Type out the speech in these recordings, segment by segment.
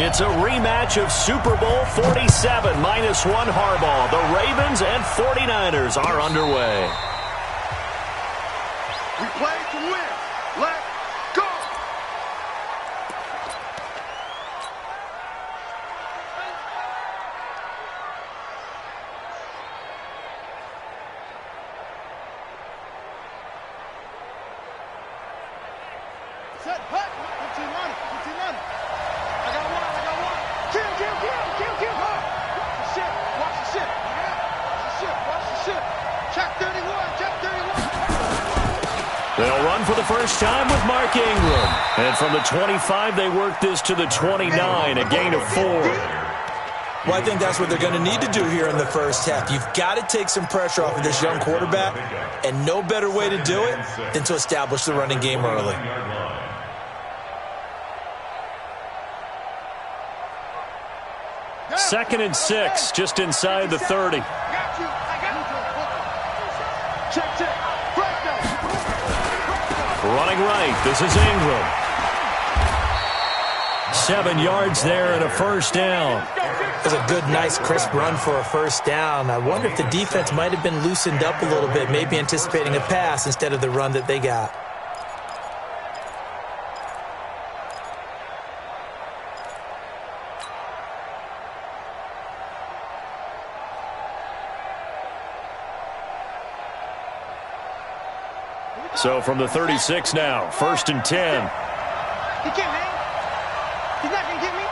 It's a rematch of Super Bowl 47 -1 Harbaugh. The Ravens and 49ers are underway. We play to win. Let's go. Set, hut. 15 money. 15 money. I got one. Kill. Watch the shit. Watch the shit. Check 31. They'll run for the first time with Mark Ingram. And from the 25, they work this to the 29, a gain of 4. Well, I think that's what they're going to need to do here in the first half. You've got to take some pressure off of this young quarterback, and no better way to do it than to establish the running game early. Second and 6, just inside the 30. Running right, this is Ingram. 7 yards there and a first down. It was a good, nice, crisp run for a first down. I wonder if the defense might have been loosened up a little bit, maybe anticipating a pass instead of the run that they got. So from the 36 now, first and 10. He can't hang. He's not going to get me.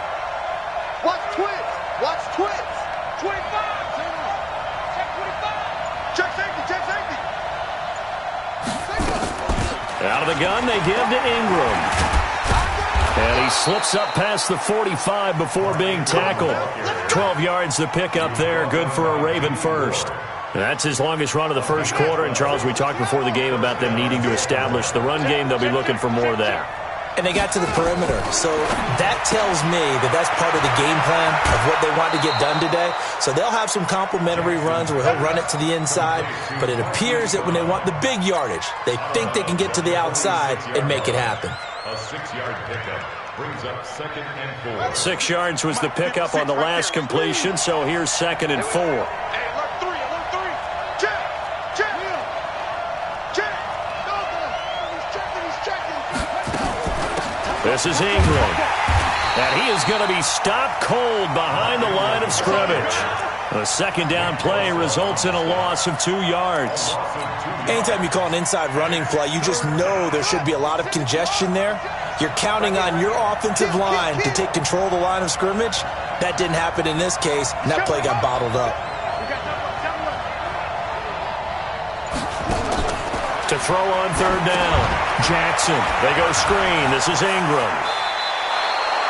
Watch twins. 25. Check safety. Out of the gun, they give to Ingram. And he slips up past the 45 before being tackled. 12 yards to pick up there, good for a Raven first. That's his longest run of the first quarter. And, Charles, we talked before the game about them needing to establish the run game. They'll be looking for more there. And they got to the perimeter. So that tells me that that's part of the game plan of what they want to get done today. So they'll have some complementary runs where he'll run it to the inside. But it appears that when they want the big yardage, they think they can get to the outside and make it happen. A 6-yard pickup brings up 2nd and 4. 6 yards was the pickup on the last completion. So here's 2nd and 4. This is Ingram. And he is going to be stopped cold behind the line of scrimmage. A second down play results in a loss of 2 yards. Anytime you call an inside running play, you just know there should be a lot of congestion there. You're counting on your offensive line to take control of the line of scrimmage. That didn't happen in this case, and that play got bottled up. To throw on third down. Jackson. They go screen. This is Ingram.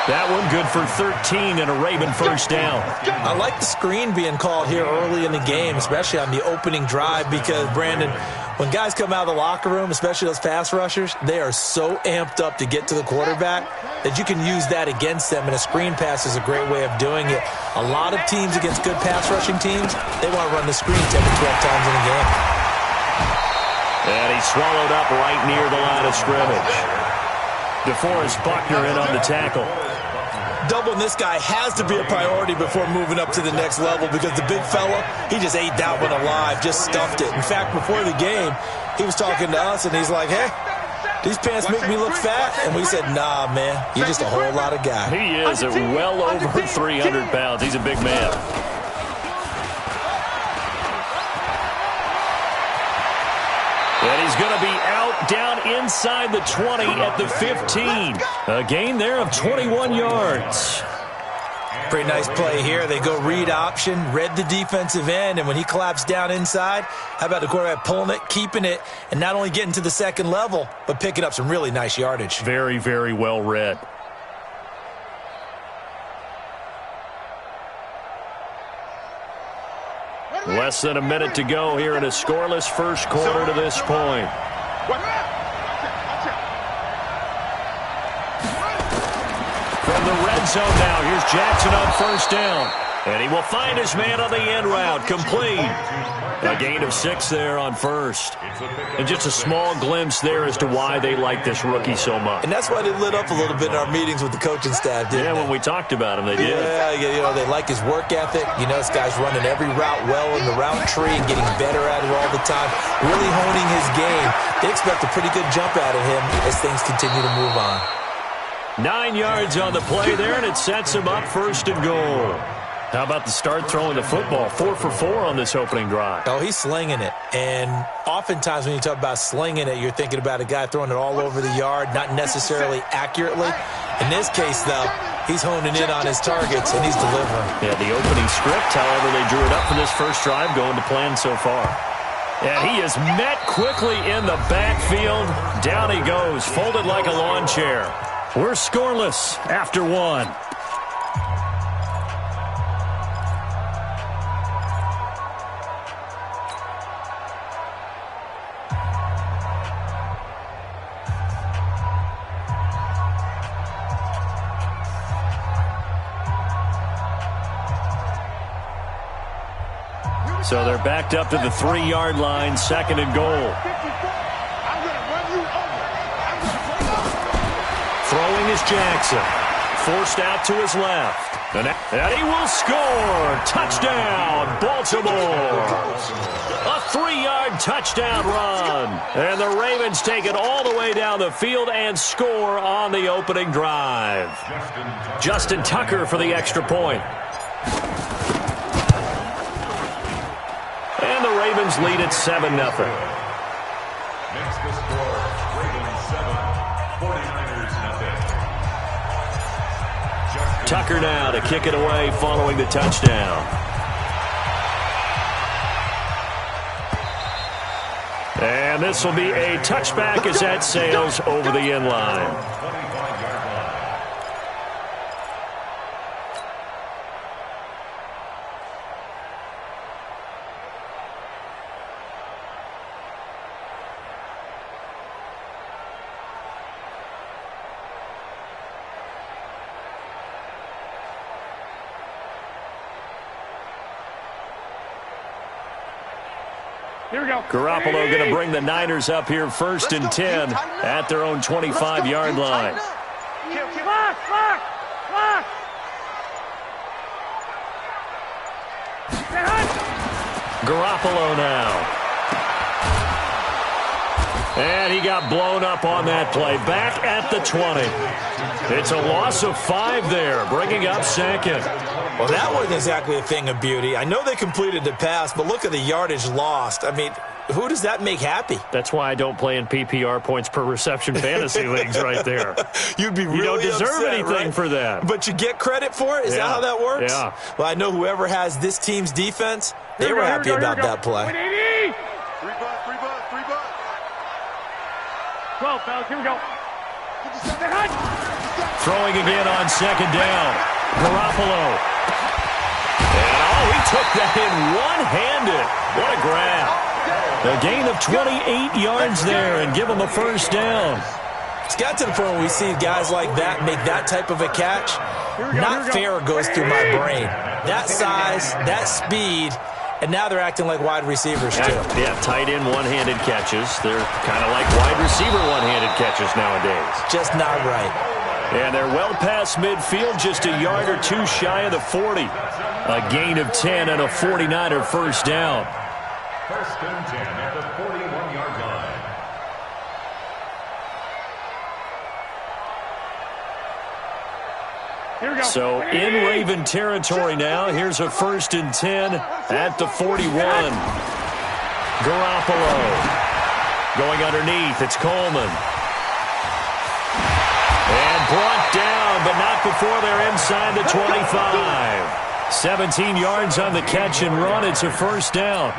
That one good for 13 and a Raven first down. I like the screen being called here early in the game, especially on the opening drive, because, Brandon, when guys come out of the locker room, especially those pass rushers, they are so amped up to get to the quarterback that you can use that against them, and a screen pass is a great way of doing it. A lot of teams against good pass rushing teams, they want to run the screen 10 to 12 times in a game. And he's swallowed up right near the line of scrimmage. DeForest Buckner in on the tackle. Doubling this guy has to be a priority before moving up to the next level, because the big fella, he just ate that one alive, just stuffed it. In fact, before the game, he was talking to us, and he's like, hey, these pants make me look fat. And we said, nah, man, you're just a whole lot of guy. He is at well over 300 pounds. He's a big man. And he's going to be out down inside the 20 at the 15. A gain there of 21 yards. Pretty nice play here. They go read option, read the defensive end, and when he collapsed down inside, how about the quarterback pulling it, keeping it, and not only getting to the second level, but picking up some really nice yardage. Very, very well read. Less than a minute to go here in a scoreless first quarter to this point. From the red zone now, here's Jackson on first down. And he will find his man on the end route, complete. A gain of 6 there on first. And just a small glimpse there as to why they like this rookie so much. And that's why they lit up a little bit in our meetings with the coaching staff, didn't they? When we talked about him, they did. Yeah, they like his work ethic. This guy's running every route well in the route tree and getting better at it all the time, really honing his game. They expect a pretty good jump out of him as things continue to move on. 9 yards on the play there, and it sets him up first and goal. How about the start throwing the football? 4 for 4 on this opening drive. Oh, he's slinging it. And oftentimes when you talk about slinging it, you're thinking about a guy throwing it all over the yard, not necessarily accurately. In this case, though, he's honing in on his targets, and he's delivering. Yeah, the opening script, however, they drew it up for this first drive, going to plan so far. And he is met quickly in the backfield. Down he goes, folded like a lawn chair. We're scoreless after 1. So they're backed up to the 3-yard line, 2nd and goal. Throwing is Jackson. Forced out to his left. And he will score. Touchdown, Baltimore. A 3-yard touchdown run. And the Ravens take it all the way down the field and score on the opening drive. Justin Tucker for the extra point. And the Ravens lead at 7-0. Next the score, Ravens 7, 49ers nothing. Tucker now to kick it away following the touchdown. And this will be a touchback as that sails over the end line. Here we go. Garoppolo going to bring the Niners up here 1st and 10 at their own 25-yard line. Garoppolo now. And he got blown up on that play. Back at the 20. It's a loss of 5 there, bringing up 2nd. Well, that wasn't exactly a thing of beauty. I know they completed the pass, but look at the yardage lost. I mean, who does that make happy? That's why I don't play in PPR points per reception fantasy leagues right there. You'd be really You don't deserve upset, anything right? For that. But you get credit for it? Is that how that works? Yeah. Well, I know whoever has this team's defense, they were happy about that play. 12, fellas, here we go. Throwing again on 2nd down. Garoppolo. And, he took that in one-handed. What a grab. A gain of 28 yards there and give him a first down. It's got to the point where we see guys like that make that type of a catch. Not fair goes through my brain. That size, that speed, and now they're acting like wide receivers, too. Yeah, tight end one-handed catches. They're kind of like wide receiver one-handed catches nowadays. Just not right. And they're well past midfield, just a yard or 2 shy of the 40. A gain of 10 and a 49er first down. 1st and 10 at the 41-yard line. Here we go. So in Raven territory now. Here's a 1st and 10 at the 41. Garoppolo going underneath. It's Coleman. And brought down, but not before they're inside the 25. 17 yards on the catch and run. It's a first down.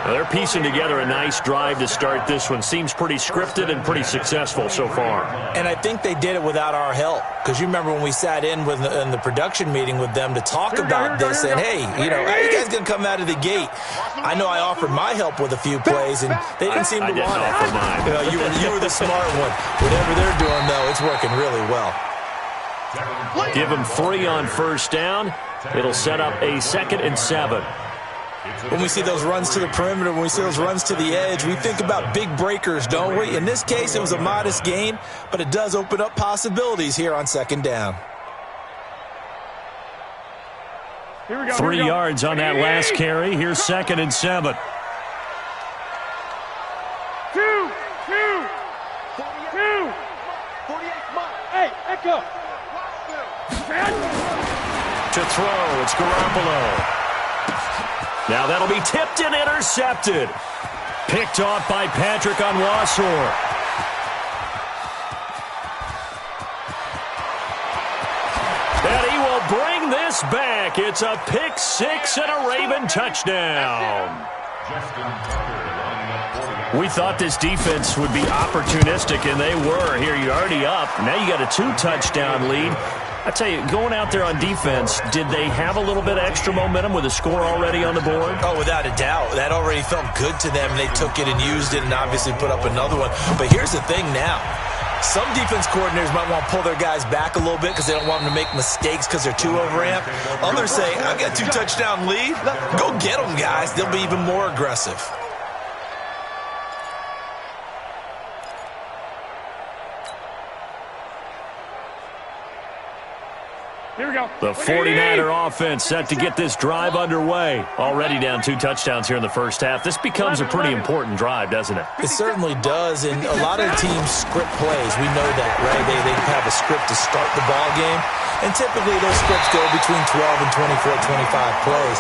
Well, they're piecing together a nice drive to start this one. Seems pretty scripted and pretty successful so far. And I think they did it without our help. Because you remember when we sat in the production meeting with them to talk about this, and hey, how you guys going to come out of the gate? I know I offered my help with a few plays, and they didn't seem to want it. I didn't offer mine. You were the smart one. Whatever they're doing, though, it's working really well. Give him 3 on first down. It'll set up a 2nd and 7. When we see those runs to the perimeter, when we see those runs to the edge, we think about big breakers, don't we? In this case, it was a modest gain, but it does open up possibilities here on 2nd down. 3 yards on that last carry. Here's 2nd and 7. 2. Hey, echo. To throw, it's Garoppolo. Now that'll be tipped and intercepted. Picked off by Patrick Onwuasor. And he will bring this back. It's a pick 6 and a Raven touchdown. We thought this defense would be opportunistic, and they were. Here, you're already up. Now you got a 2-touchdown lead. I tell you, going out there on defense, did they have a little bit of extra momentum with a score already on the board? Oh, without a doubt. That already felt good to them. They took it and used it and obviously put up another one. But here's the thing now. Some defense coordinators might want to pull their guys back a little bit because they don't want them to make mistakes because they're too overamped. Others say, I've got a 2-touchdown lead. Go get them, guys. They'll be even more aggressive. Here we go. The 49er offense set to get this drive underway. Already down 2 touchdowns here in the first half. This becomes a pretty important drive, doesn't it? It certainly does, and a lot of the teams script plays. We know that, right? They have a script to start the ball game, and typically those scripts go between 12 and 24, 25 plays.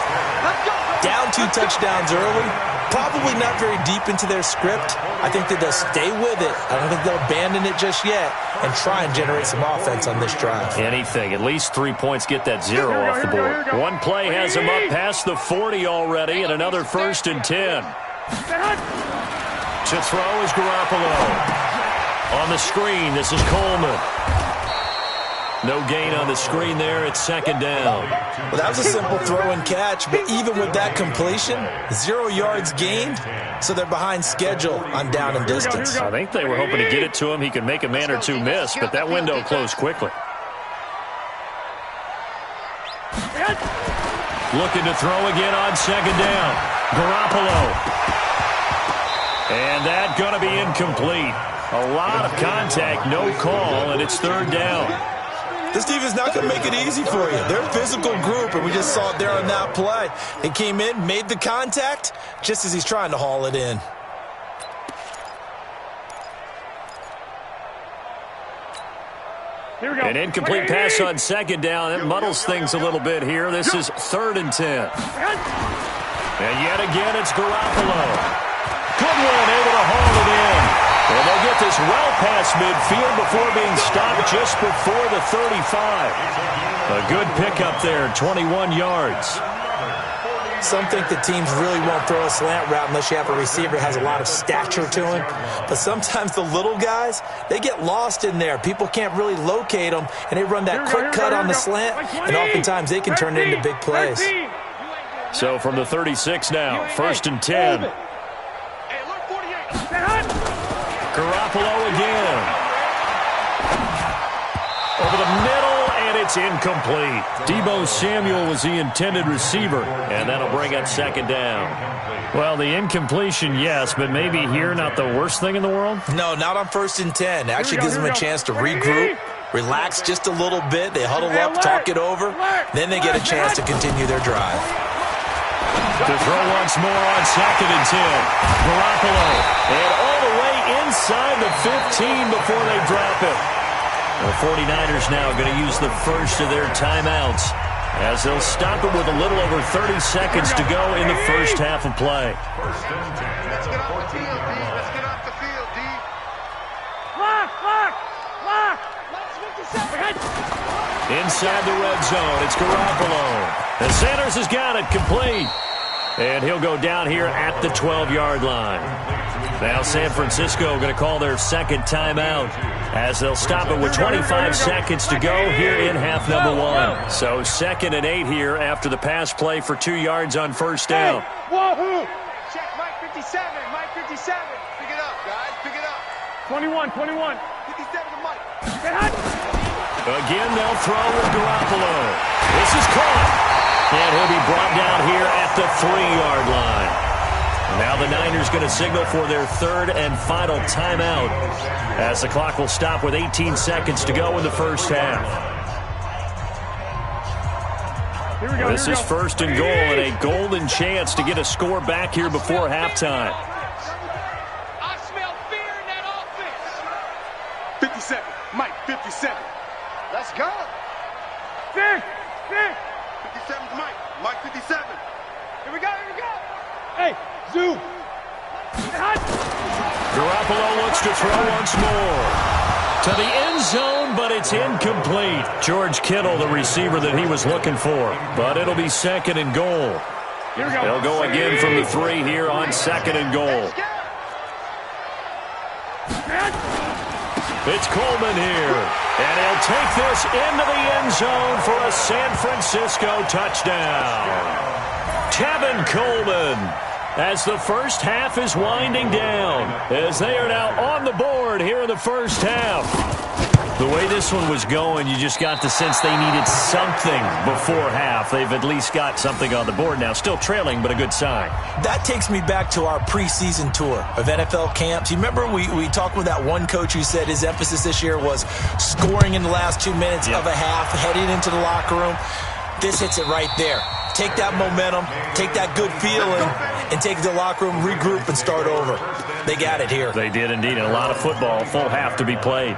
Down 2 touchdowns early, probably not very deep into their script. I think that they'll stay with it. I don't think they'll abandon it just yet and try and generate some offense on this drive. Anything. At least 3 points get that 0 off the board. One play has them up past the 40 already, and another 1st and 10. To throw is Garoppolo. On the screen, this is Coleman. No gain on the screen there. It's 2nd down. Well, that was a simple throw and catch, but even with that completion, 0 yards gained, so they're behind schedule on down and distance. I think they were hoping to get it to him. He could make a man or 2 miss, but that window closed quickly. Looking to throw again on 2nd down. Garoppolo. And that's going to be incomplete. A lot of contact, no call, and it's 3rd down. This defense is not going to make it easy for you. They're a physical group, and we just saw it there on that play. They came in, made the contact, just as he's trying to haul it in. Here we go. An incomplete pass on 2nd down. It muddles things a little bit here. This is 3rd and 10. And yet again, it's Garoppolo. Good one, able to haul it in. And they'll get this well past midfield before being stopped just before the 35. A good pickup there, 21 yards. Some think that teams really won't throw a slant route unless you have a receiver who has a lot of stature to him. But sometimes the little guys, they get lost in there. People can't really locate them, and they run that quick cut on the slant, and oftentimes they can turn it into big plays. So from the 36 now, 1st and 10. Garoppolo again. Over the middle, and it's incomplete. Deebo Samuel was the intended receiver, and that'll bring up 2nd down. Well, the incompletion, yes, but maybe here not the worst thing in the world? No, not on 1st and 10. It actually gives them a chance to regroup, relax just a little bit. They huddle up, talk it over. Then they get a chance to continue their drive. To throw once more on 2nd and 10. Garoppolo. And all the way inside the 15 before they drop it. The 49ers now going to use the first of their timeouts as they'll stop it with a little over 30 seconds to go in the first half of play. Let's get off the field, D. Let's get off the field, D. Lock. Inside the red zone, it's Garoppolo. And Sanders has got it complete. And he'll go down here at the 12-yard line. Now San Francisco going to call their 2nd timeout as they'll stop it with 25 seconds to go here in half number 1. So 2nd and 8 here after the pass play for 2 yards on 1st down. Wahoo! Check Mike 57. Mike 57. Pick it up, guys. Pick it up. 21. 57 to Mike. Get hot. Again, they'll throw with Garoppolo. This is caught. And he'll be brought down here at the 3-yard line. Now the Niners going to signal for their third and final timeout as the clock will stop with 18 seconds to go in the first half. This is first and goal and a golden chance to get a score back here before halftime. I smell fear in that offense. 57. Mike, 57. Let's go. 57's Mike. Mike, 57. Here we go. Hey, Zoo. Garoppolo looks to throw once more. To the end zone, but it's incomplete. George Kittle, the receiver that he was looking for. But it'll be second and goal. Here we go. They'll go again from the 3 here on second and goal. It's Coleman here. And he'll take this into the end zone for a San Francisco touchdown. Tevin Coleman, as the first half is winding down, as they are now on the board here in the first half. The way this one was going, you just got the sense they needed something before half. They've at least got something on the board now. Still trailing, but a good sign. That takes me back to our preseason tour of NFL camps. You remember we talked with that one coach who said his emphasis this year was scoring in the last 2 minutes of a half, heading into the locker room. This hits it right there. Take that momentum, take that good feeling, and take it to the locker room, regroup, and start over. They got it here. They did indeed, and a lot of football, full half to be played.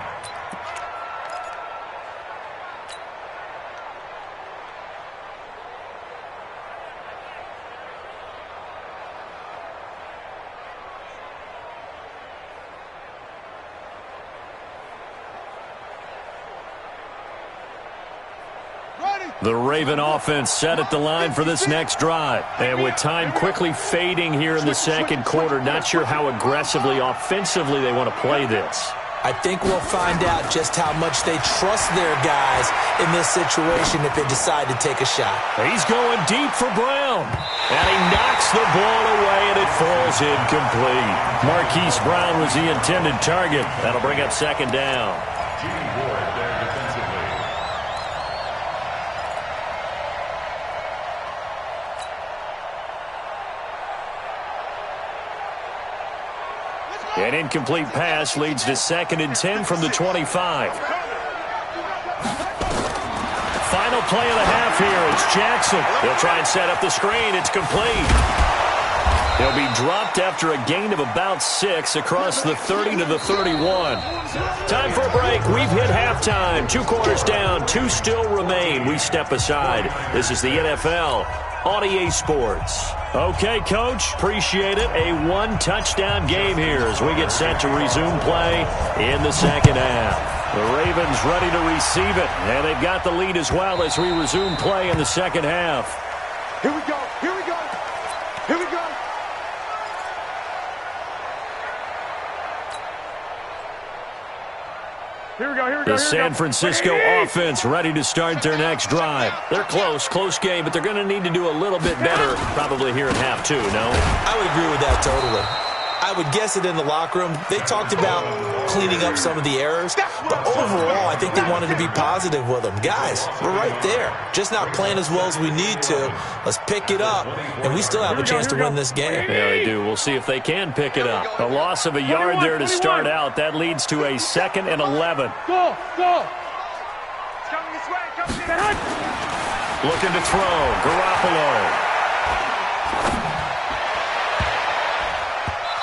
The Raven offense set at the line for this next drive. And with time quickly fading here in the second quarter, not sure how aggressively, offensively they want to play this. I think we'll find out just how much they trust their guys in this situation if they decide to take a shot. He's going deep for Brown. And he knocks the ball away, and it falls incomplete. Marquise Brown was the intended target. That'll bring up second down. An incomplete pass leads to 2nd and 10 from the 25. Final play of the half here. It's Jackson. He'll try and set up the screen. It's complete. He'll be dropped after a gain of about 6 across the 30 to the 31. Time for a break. We've hit halftime. 2 quarters down. 2 still remain. We step aside. This is the NFL on EA Sports. Okay, Coach, appreciate it. A 1-touchdown game here as we get set to resume play in the second half. The Ravens ready to receive it, and they've got the lead as well as we resume play in the second half. Here we go. Here we go. Here we go. The San Francisco offense ready to start their next drive. They're close game, but they're going to need to do a little bit better probably here in half 2, no? I would agree with that totally. I would guess it in the locker room. They talked about cleaning up some of the errors, but overall, I think they wanted to be positive with them. Guys, we're right there. Just not playing as well as we need to. Let's pick it up, and we still have a chance to win this game. Yeah, they do. We'll see if they can pick it up. A loss of a yard there to start out. That leads to a 2nd and 11. Go. Looking to throw. Garoppolo.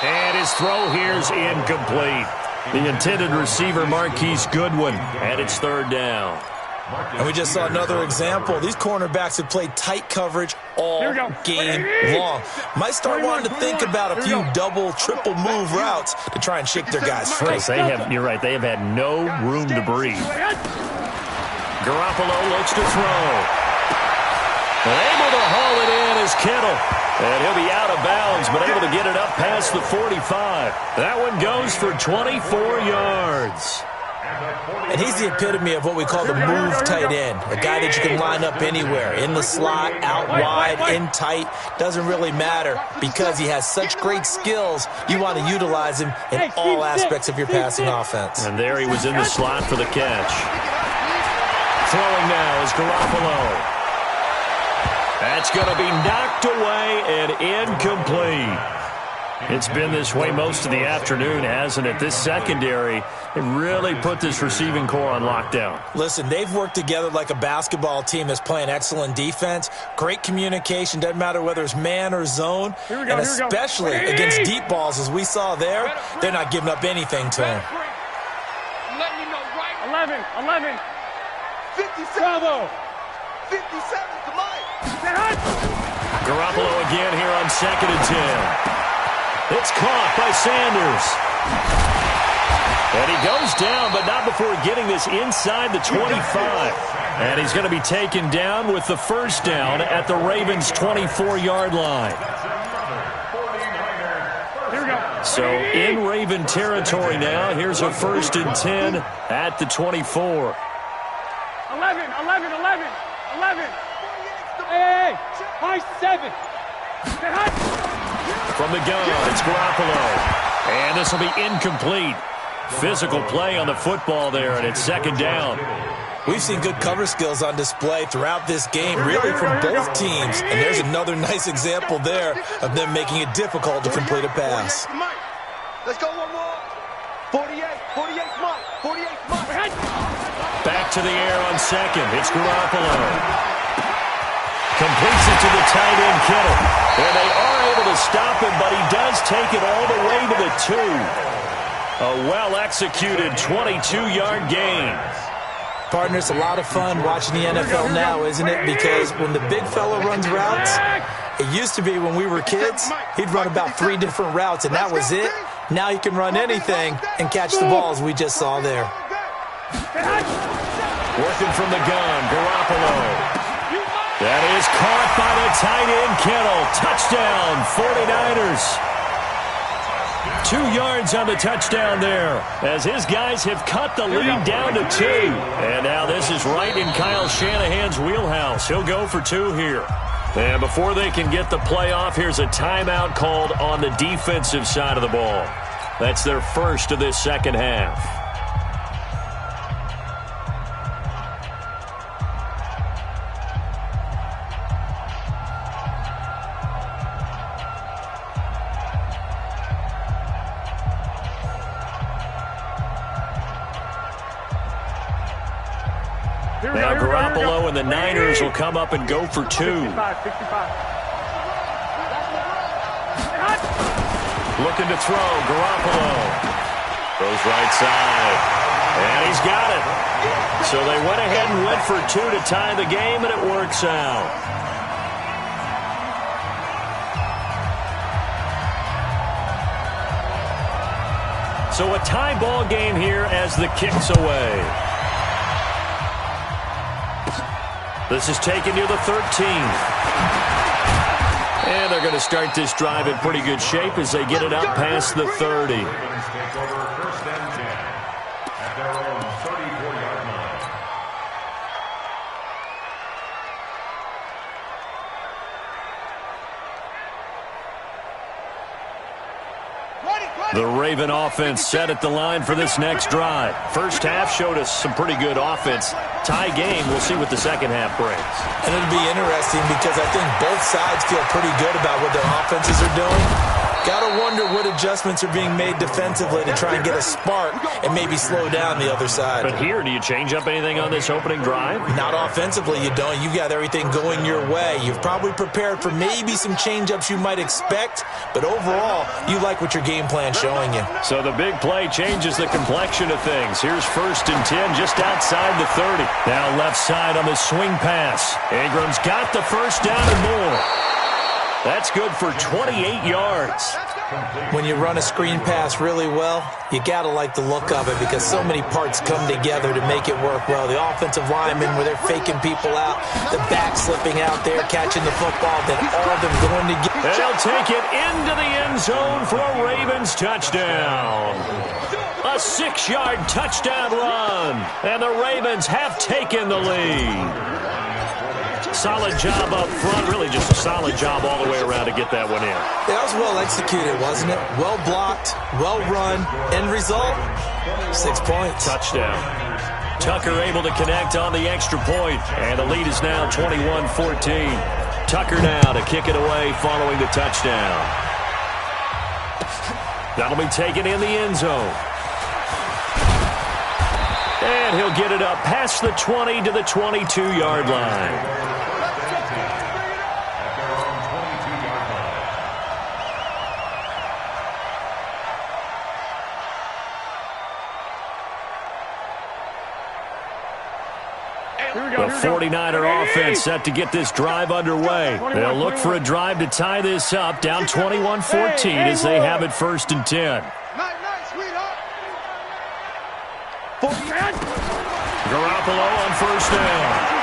And his throw here's incomplete. The intended receiver, Marquise Goodwin, and it's 3rd down. And we just saw another example. These cornerbacks have played tight coverage all game long. Might start wanting to think about a few double, triple move routes to try and shake their guys free. You're right, they have had no room to breathe. Garoppolo looks to throw. Able to haul it in is Kittle. And he'll be out of bounds, but able to get it up past the 45. That one goes for 24 yards. And he's the epitome of what we call the move tight end. A guy that you can line up anywhere. In the slot, out wide, in tight. Doesn't really matter because he has such great skills. You want to utilize him in all aspects of your passing offense. And there he was in the slot for the catch. Throwing now is Garoppolo. That's going to be knocked away and incomplete. It's been this way most of the afternoon, hasn't it? This secondary, it really put this receiving core on lockdown. Listen, they've worked together like a basketball team that's playing excellent defense. Great communication, doesn't matter whether it's man or zone. And especially against deep balls, as we saw there, they're not giving up anything to them. Let me know, right? 11. 57. Bravo. 57 to Mike. Garoppolo again here on 2nd and 10. It's caught by Sanders. And he goes down, but not before getting this inside the 25. And he's going to be taken down with the first down at the Ravens' 24-yard line. So in Raven territory now, here's a 1st and 10 at the 24. 11. Hey, high 7. From the gun, it's Garoppolo. And this will be incomplete. Physical play on the football there, and it's 2nd down. We've seen good cover skills on display throughout this game, really from both teams. And there's another nice example there of them making it difficult to complete a pass. Let's go one more. 48 Mike. 48 Mike. Back to the air on 2nd. It's Garoppolo. Completes it to the tight end, Kittle. And they are able to stop him, but he does take it all the way to the 2. A well-executed 22-yard gain. Partner, it's a lot of fun watching the NFL now, isn't it? Because when the big fella runs routes, it used to be when we were kids, he'd run about 3 different routes, and that was it. Now he can run anything and catch the balls we just saw there. Working from the gun, Garoppolo. That is caught by the tight end, Kittle. Touchdown, 49ers. 2 yards on the touchdown there, as his guys have cut the lead down to 2. And now this is right in Kyle Shanahan's wheelhouse. He'll go for 2 here. And before they can get the play off, here's a timeout called on the defensive side of the ball. That's their first of this second half. Now Garoppolo and the Niners will come up and go for 2. 65. Looking to throw, Garoppolo. Throws right side. And he's got it. So they went ahead and went for 2 to tie the game, and it works out. So a tie ball game here as the kick's away. This is taken near the 13. And they're going to start this drive in pretty good shape as they get it up past the 30. The Raven offense set at the line for this next drive. First half showed us some pretty good offense. Tie game, we'll see what the second half brings. And it'll be interesting because I think both sides feel pretty good about what their offenses are doing. Got to wonder what adjustments are being made defensively to try and get a spark and maybe slow down the other side. But here, do you change up anything on this opening drive? Not offensively, you don't. You've got everything going your way. You've probably prepared for maybe some change-ups you might expect, but overall, you like what your game plan's showing you. So the big play changes the complexion of things. Here's 1st and 10 just outside the 30. Now left side on the swing pass. Ingram's got the first down and more. That's good for 28 yards. When you run a screen pass really well, you got to like the look of it because so many parts come together to make it work well. The offensive linemen where they're faking people out, the back slipping out there, catching the football, then all of them going together. And they'll take it into the end zone for a Ravens touchdown. A 6-yard touchdown run, and the Ravens have taken the lead. Solid job up front, really just a solid job all the way around to get that one in. That was well executed, wasn't it? Well blocked, well run. End result, 6 points. Touchdown. Tucker able to connect on the extra point, and the lead is now 21-14. Tucker now to kick it away following the touchdown. That'll be taken in the end zone. And he'll get it up past the 20 to the 22-yard line. The 49er offense set to get this drive underway. They'll look for a drive to tie this up, down 21-14 as they have it 1st and 10. Garoppolo on 1st down.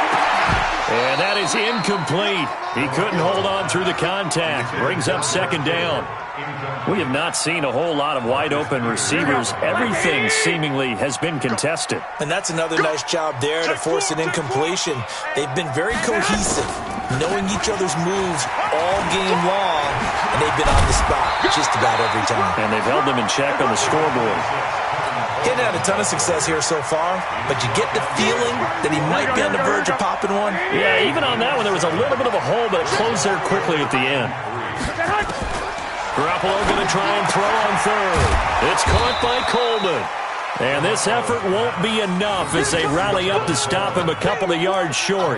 And that is incomplete. He couldn't hold on through the contact. Brings up 2nd down. We have not seen a whole lot of wide-open receivers. Everything seemingly has been contested. And that's another nice job there to force an incompletion. They've been very cohesive, knowing each other's moves all game long, and they've been on the spot just about every time. And they've held them in check on the scoreboard. He's had a ton of success here so far, but you get the feeling that he might be on the verge of popping one. Yeah, even on that one, there was a little bit of a hole, but it closed there quickly at the end. Garoppolo going to try and throw on 3rd. It's caught by Coleman. And this effort won't be enough as they rally up to stop him a couple of yards short.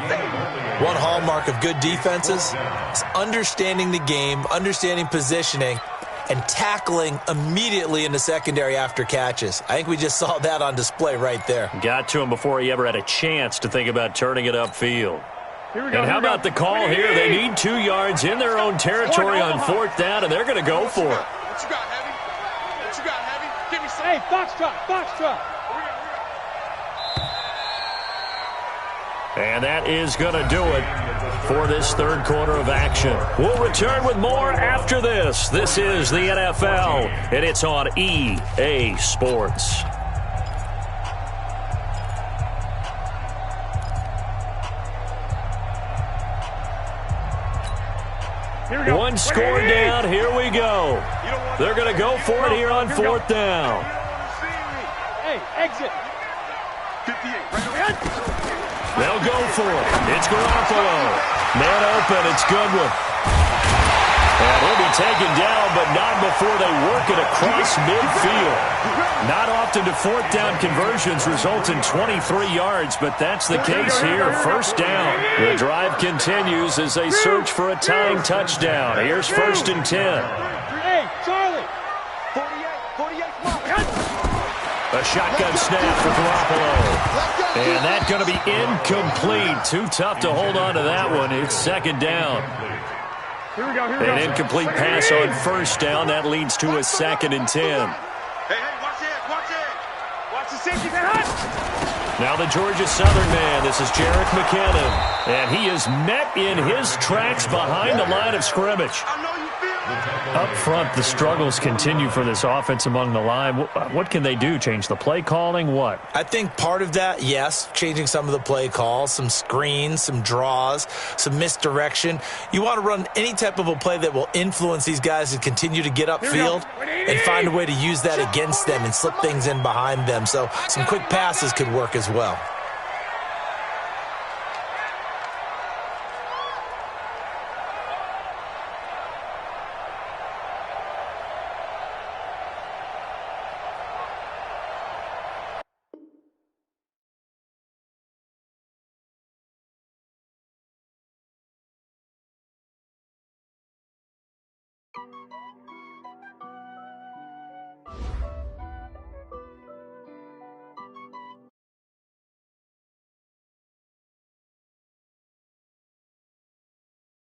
One hallmark of good defenses is understanding the game, understanding positioning, and tackling immediately in the secondary after catches. I think we just saw that on display right there. Got to him before he ever had a chance to think about turning it upfield. And how about the call here? They need 2 yards in their own territory on 4th down, and they're going to go for it. What you got, Heavy? What you got, Heavy? Give me some. Hey, Foxtrot. And that is going to do it for this 3rd quarter of action. We'll return with more after this. This is the NFL, and it's on EA Sports. One score down. Here we go. They're going to go for it here on 4th down. Hey, exit. 58. They'll go for it. It's Garoppolo. Man open. It's Goodwin. And he'll be taken down, but not before they work it across midfield. Not often do 4th down conversions result in 23 yards, but that's the case here. 1st down. The drive continues as they search for a tying touchdown. Here's 1st and 10. Hey, Charlie. 48. A shotgun snap for Garoppolo. And that's going to be incomplete. Too tough to hold on to that one. It's 2nd down. An incomplete pass on 1st down. That leads to a 2nd and 10. Hey, watch it. Watch the safety. Now the Georgia Southern man. This is Jerick McKinnon. And he is met in his tracks behind the line of scrimmage. I know you feel it. Up front, the struggles continue for this offense among the line. What can they do? Change the play calling? What? I think part of that, yes, changing some of the play calls, some screens, some draws, some misdirection. You want to run any type of a play that will influence these guys to continue to get upfield and find a way to use that against them and slip things in behind them. So some quick passes could work as well.